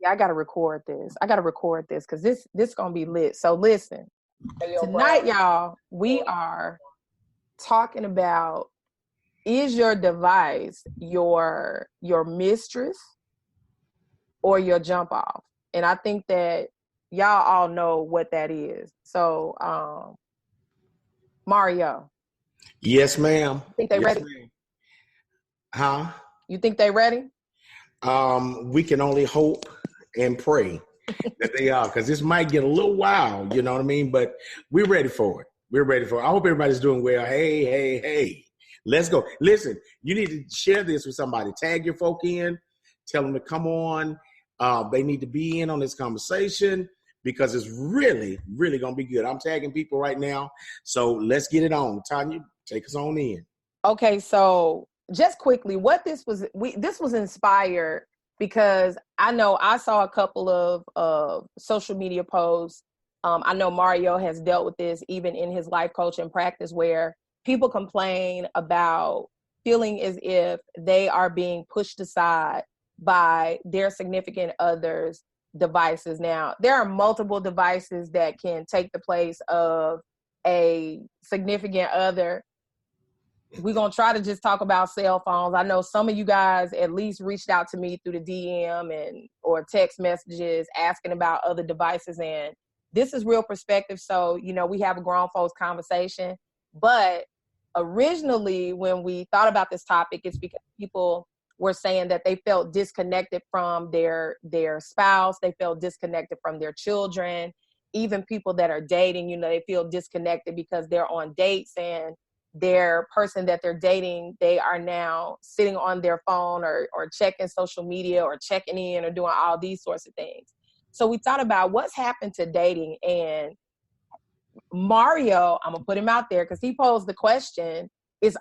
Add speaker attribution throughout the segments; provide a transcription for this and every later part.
Speaker 1: I got to record this. Because this going to be lit. So listen, tonight, y'all, we are talking about, is your device your mistress or your jump off? And I think that y'all all know what that is. So, Mario.
Speaker 2: Yes, ma'am.
Speaker 1: Think they ready?
Speaker 2: Ma'am. Huh?
Speaker 1: You think they ready?
Speaker 2: We can only hope and pray that they are, because this might get a little wild, you know what I mean? But we're ready for it. I hope everybody's doing well. Hey. Let's go. Listen, you need to share this with somebody. Tag your folk in. Tell them to come on. They need to be in on this conversation because it's really, really going to be good. I'm tagging people right now. So let's get it on. Tanya, take us on in.
Speaker 1: Okay, so just quickly, this was inspired because I know I saw a couple of social media posts. I know Mario has dealt with this even in his life coaching practice, where people complain about feeling as if they are being pushed aside by their significant other's devices. Now, there are multiple devices that can take the place of a significant other. We're going to try to just talk about cell phones. I know some of you guys at least reached out to me through the DM or text messages asking about other devices. And this is real perspective. So, we have a grown folks conversation. But originally, when we thought about this topic, it's because people were saying that they felt disconnected from their spouse. They felt disconnected from their children. Even people that are dating, they feel disconnected because they're on dates and their person that they're dating, they are now sitting on their phone or checking social media or checking in or doing all these sorts of things. So we thought about what's happened to dating, and Mario, I'm gonna put him out there because he posed the question. He said,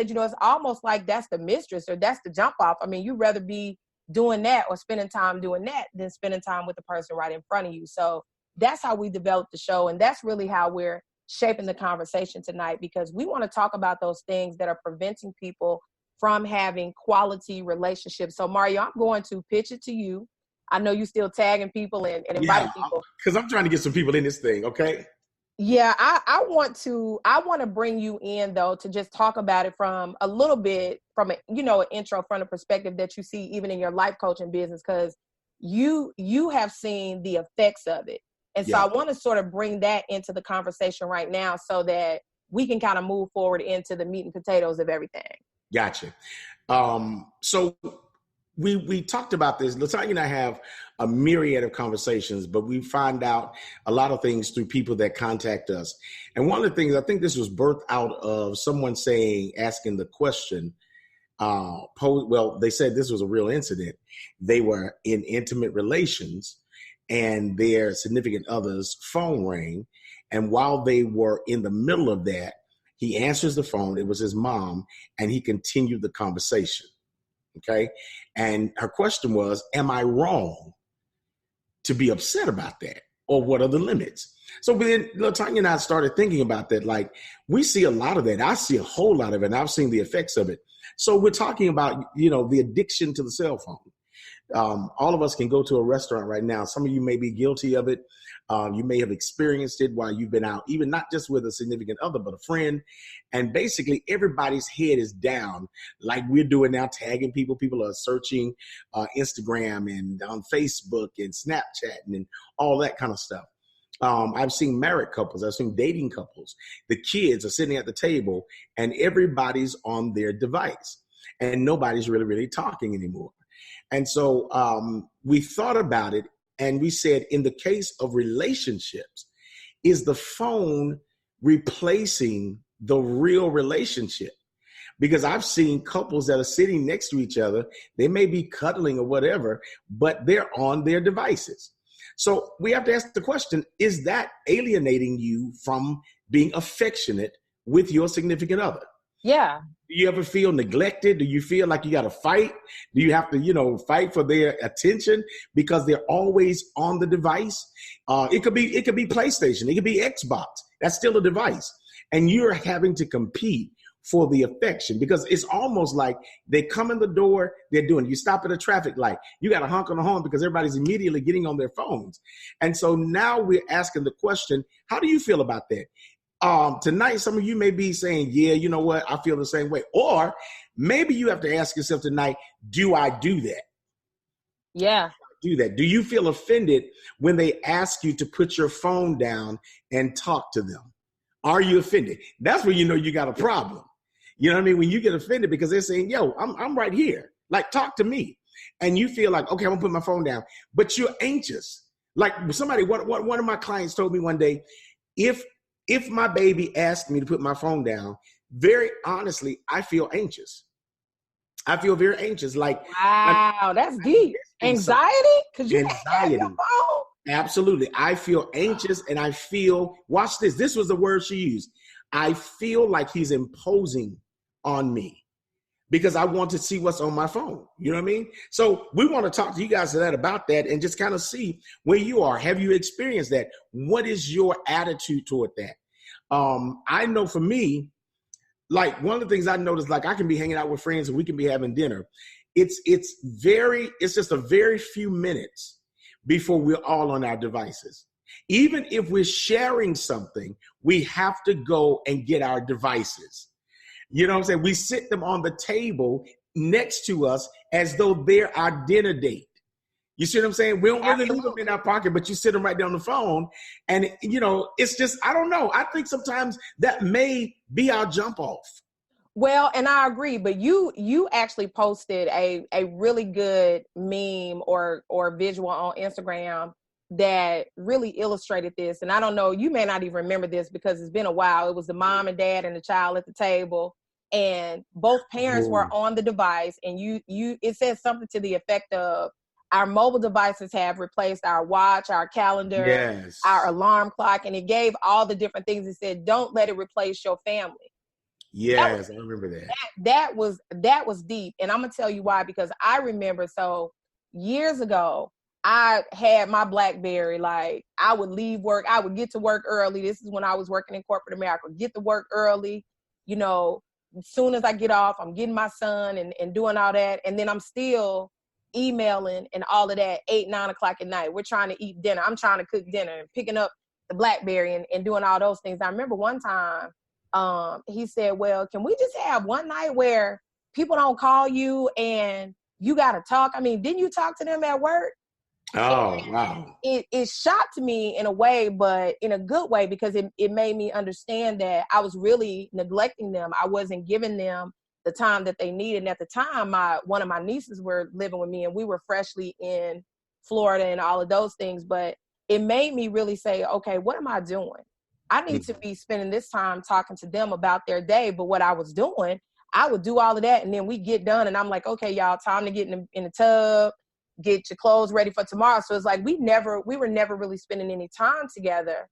Speaker 1: it's almost like that's the mistress or that's the jump off. I mean, you'd rather be doing that or spending time doing that than spending time with the person right in front of you. So that's how we developed the show. And that's really how we're shaping the conversation tonight, because we want to talk about those things that are preventing people from having quality relationships. So Mario, I'm going to pitch it to you. I know you still tagging people and inviting people.
Speaker 2: Because I'm trying to get some people in this thing, okay?
Speaker 1: Yeah, I want to bring you in though to just talk about it from a little bit from an intro from the perspective that you see even in your life coaching business, because you have seen the effects of it. And so I want to sort of bring that into the conversation right now so that we can kind of move forward into the meat and potatoes of everything.
Speaker 2: Gotcha. So we talked about this. Latanya and I have a myriad of conversations, but we find out a lot of things through people that contact us. And one of the things, I think this was birthed out of someone asking the question, they said this was a real incident. They were in intimate relations and their significant other's phone rang. And while they were in the middle of that, he answers the phone. It was his mom, and he continued the conversation. Okay. And her question was, am I wrong to be upset about that? Or what are the limits? So then Latanya and I started thinking about that. Like, we see a lot of that. I see a whole lot of it, and I've seen the effects of it. So we're talking about, the addiction to the cell phone. All of us can go to a restaurant right now. Some of you may be guilty of it. You may have experienced it while you've been out, even not just with a significant other, but a friend. And basically everybody's head is down like we're doing now, tagging people. People are searching Instagram and on Facebook and Snapchat and all that kind of stuff. I've seen married couples. I've seen dating couples. The kids are sitting at the table and everybody's on their device and nobody's really talking anymore. And so we thought about it and we said, in the case of relationships, is the phone replacing the real relationship? Because I've seen couples that are sitting next to each other. They may be cuddling or whatever, but they're on their devices. So we have to ask the question, is that alienating you from being affectionate with your significant other?
Speaker 1: Yeah.
Speaker 2: Do you ever feel neglected? Do you feel like you got to fight? Do you have to, fight for their attention because they're always on the device? It could be PlayStation. It could be Xbox. That's still a device. And you're having to compete for the affection, because it's almost like they come in the door, they're doing, you stop at a traffic light, you got to honk on the horn because everybody's immediately getting on their phones. And so now we're asking the question, how do you feel about that? Tonight, some of you may be saying, yeah, you know what? I feel the same way. Or maybe you have to ask yourself tonight, do I do that?
Speaker 1: Yeah.
Speaker 2: Do that? Do you feel offended when they ask you to put your phone down and talk to them? Are you offended? That's when you know you got a problem. You know what I mean? When you get offended because they're saying, yo, I'm right here. Like, talk to me. And you feel like, okay, I'm gonna put my phone down, but you're anxious. Like somebody, one of my clients told me one day, if my baby asked me to put my phone down, very honestly, I feel anxious. I feel very anxious. Like,
Speaker 1: wow, that's deep. Anxiety? Because you can't have your phone.
Speaker 2: Absolutely. I feel anxious and I feel, watch this. This was the word she used. I feel like he's imposing on me because I want to see what's on my phone. You know what I mean? So we want to talk to you guys about that and just kind of see where you are. Have you experienced that? What is your attitude toward that? I know for me, like one of the things I noticed, like I can be hanging out with friends and we can be having dinner. It's just a very few minutes before we're all on our devices. Even if we're sharing something, we have to go and get our devices. You know what I'm saying? We sit them on the table next to us as though they're our dinner date. You see what I'm saying? We don't really leave them in our pocket, but you sit them right down the phone. And, you know, it's just, I don't know. I think sometimes that may be our jump off.
Speaker 1: Well, and I agree, but you actually posted a really good meme or visual on Instagram that really illustrated this. And I don't know, you may not even remember this because it's been a while. It was the mom and dad and the child at the table, and both parents were on the device. And it says something to the effect of, our mobile devices have replaced our watch, our calendar,
Speaker 2: yes,
Speaker 1: our alarm clock, and it gave all the different things. It said, don't let it replace your family.
Speaker 2: Yes, I remember that.
Speaker 1: That was deep. And I'm going to tell you why, because I remember, so years ago, I had my BlackBerry. Like, I would leave work. I would get to work early. This is when I was working in corporate America. Get to work early. You know, as soon as I get off, I'm getting my son and doing all that. And then I'm still emailing and all of that 8-9 o'clock at night. We're trying to eat dinner. I'm trying to cook dinner and picking up the BlackBerry and doing all those things. I remember one time he said, well, can we just have one night where people don't call you and you got to talk? I mean, didn't you talk to them at work?
Speaker 2: Oh, and wow.
Speaker 1: It shocked me in a way, but in a good way, because it made me understand that I was really neglecting them. I wasn't giving them the time that they needed. And at the time, one of my nieces were living with me and we were freshly in Florida and all of those things. But it made me really say, okay, what am I doing? I need to be spending this time talking to them about their day. But what I was doing, I would do all of that. And then we get done and I'm like, okay, y'all, time to get in the tub, get your clothes ready for tomorrow. So it's like, we were never really spending any time together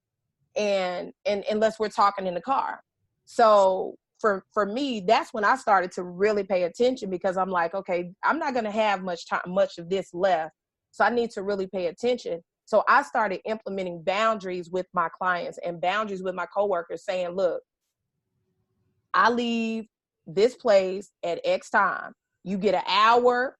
Speaker 1: and unless we're talking in the car. So for me, that's when I started to really pay attention, because I'm like, okay, I'm not going to have much of this left. So I need to really pay attention. So I started implementing boundaries with my clients and boundaries with my coworkers, saying, look, I leave this place at X time. You get an hour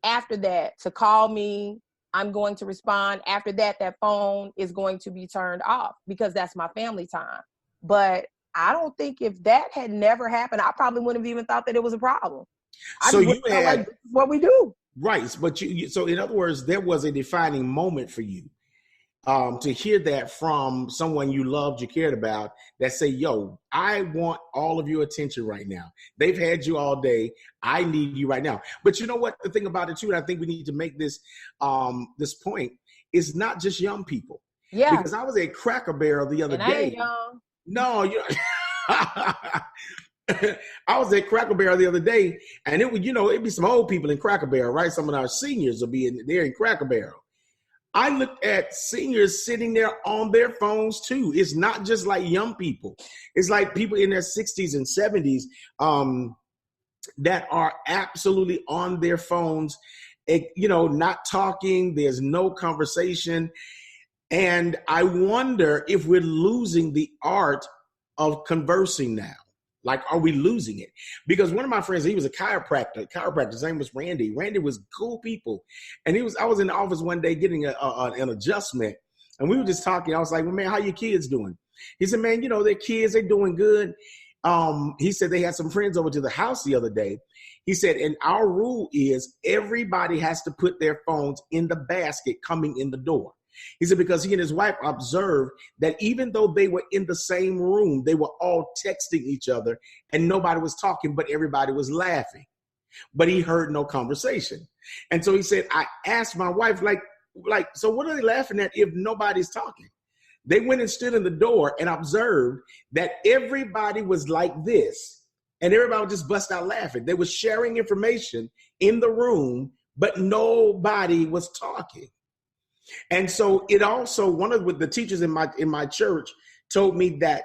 Speaker 1: after that to call me. I'm going to respond. After that, that phone is going to be turned off because that's my family time. But I don't think if that had never happened, I probably wouldn't have even thought that it was a problem.
Speaker 2: So you had,
Speaker 1: like, this is what we do.
Speaker 2: Right. But so in other words, there was a defining moment for you to hear that from someone you loved, you cared about, that say, yo, I want all of your attention right now. They've had you all day. I need you right now. But you know what? The thing about it too, and I think we need to make this this point, is not just young people.
Speaker 1: Yeah.
Speaker 2: Because I was at Cracker Barrel the other day.
Speaker 1: I ain't young.
Speaker 2: No, I was at Cracker Barrel the other day, and it would, it'd be some old people in Cracker Barrel, right? Some of our seniors will be there in Cracker Barrel. I looked at seniors sitting there on their phones too. It's not just like young people. It's like people in their 60s and 70s that are absolutely on their phones, not talking. There's no conversation. And I wonder if we're losing the art of conversing now. Like, are we losing it? Because one of my friends, he was a chiropractor. His name was Randy. Randy was cool people. And I was in the office one day getting an adjustment. And we were just talking. I was like, well, man, how your kids doing? He said, man, their kids, they're doing good. He said they had some friends over to the house the other day. He said, and our rule is everybody has to put their phones in the basket coming in the door. He said, because he and his wife observed that even though they were in the same room, they were all texting each other and nobody was talking, but everybody was laughing. But he heard no conversation. And so he said, I asked my wife, so what are they laughing at if nobody's talking? They went and stood in the door and observed that everybody was like this. And everybody would just bust out laughing. They were sharing information in the room, but nobody was talking. And so it also, one of the teachers in my church told me that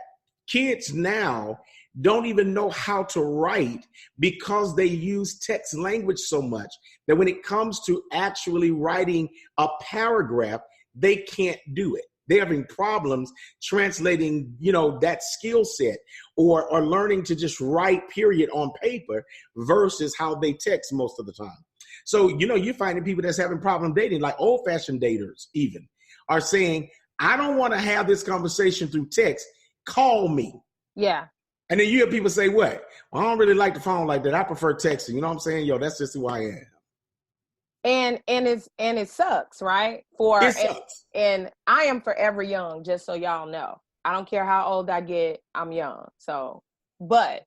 Speaker 2: kids now don't even know how to write because they use text language so much that when it comes to actually writing a paragraph, they can't do it. They're having problems translating, that skill set or learning to just write period on paper versus how they text most of the time. So, you're finding people that's having problem dating, like old-fashioned daters even, are saying, I don't want to have this conversation through text. Call me.
Speaker 1: Yeah.
Speaker 2: And then you hear people say, what? Well, I don't really like the phone like that. I prefer texting. You know what I'm saying? Yo, that's just who I am.
Speaker 1: And it sucks, right?
Speaker 2: It sucks.
Speaker 1: And I am forever young, just so y'all know. I don't care how old I get, I'm young. So, but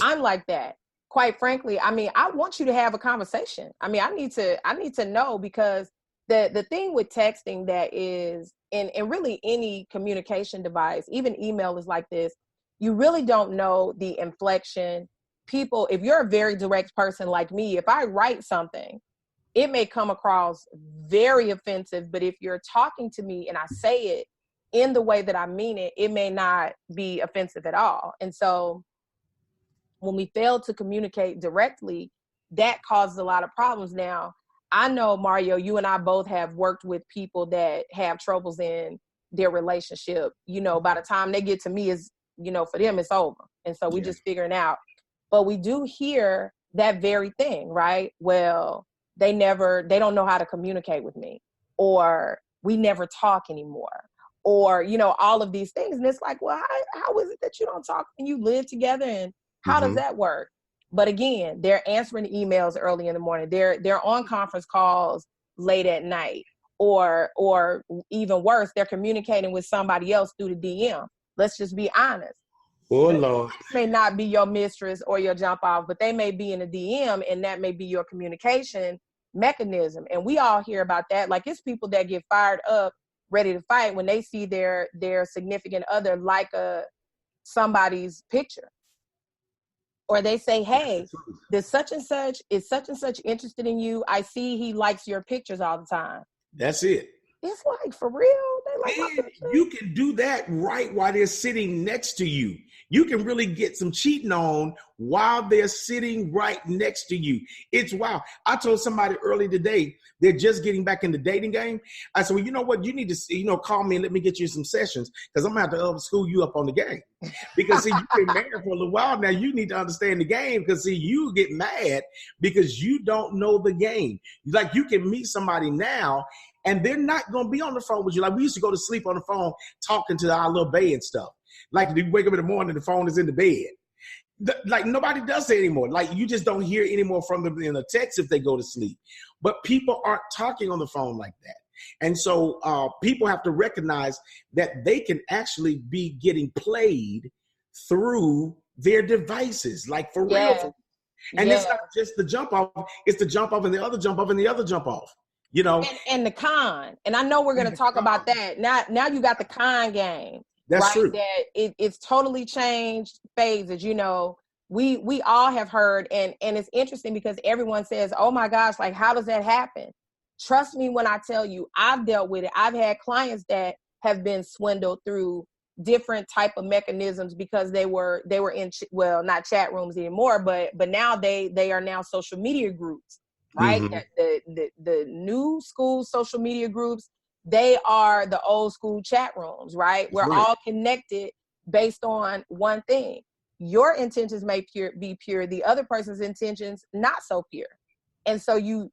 Speaker 1: I'm like that. Quite frankly, I want you to have a conversation. I need to know, because the thing with texting that is, and really any communication device, even email is like this, you really don't know the inflection. People, if you're a very direct person like me, if I write something, it may come across very offensive, but if you're talking to me and I say it in the way that I mean it, it may not be offensive at all. And so when we fail to communicate directly, that causes a lot of problems. Now, I know, Mario, you and I both have worked with people that have troubles in their relationship. By the time they get to me, for them, it's over. And so we just figuring out. But we do hear that very thing, right? Well, they don't know how to communicate with me, or we never talk anymore, or, all of these things. And it's like, well, how is it that you don't talk and you live together, and how does that work? But again, they're answering emails early in the morning. They're on conference calls late at night, or even worse, they're communicating with somebody else through the DM. Let's just be honest.
Speaker 2: Oh, Lord.
Speaker 1: May not be your mistress or your Jumpoff, but they may be in a DM, and that may be your communication mechanism. And we all hear about that. Like, it's people that get fired up, ready to fight when they see their significant other like somebody's picture. Or they say, hey, this such and such interested in you. I see he likes your pictures all the time.
Speaker 2: That's it.
Speaker 1: It's like, for real? They like
Speaker 2: and you can do that right while they're sitting next to you. You can really get some cheating on while they're sitting right next to you. It's wild. I told somebody early today, they're just getting back in the dating game. I said, well, you know what? You need to, call me and let me get you some sessions, because I'm going to have to school you up on the game. Because, see, you've been married for a little while now. You need to understand the game, because, see, you get mad because you don't know the game. Like, you can meet somebody now, and they're not going to be on the phone with you. Like, we used to go to sleep on the phone talking to our little bae and stuff. Like, you wake up in the morning, the phone is in the bed. Like, nobody does that anymore. Like, you just don't hear anymore from them in a text if they go to sleep. But people aren't talking on the phone like that. And so people have to recognize that they can actually be getting played through their devices, like, for real. And it's not just the jump off, it's the jump off and the other jump off and the other jump off.
Speaker 1: And the con. And I know we're going to talk about that. Now you got the con game.
Speaker 2: That's
Speaker 1: right?
Speaker 2: true.
Speaker 1: That it's totally changed phases. We all have heard, and it's interesting because everyone says, oh my gosh, like, how does that happen? Trust me when I tell you, I've dealt with it. I've had clients that have been swindled through different type of mechanisms because they were in, not chat rooms anymore, but now they are now social media groups, right? Mm-hmm. The new school social media groups, they are the old school chat rooms, right? We're all connected based on one thing. your intentions may be pure, the other person's intentions not so pure. And so you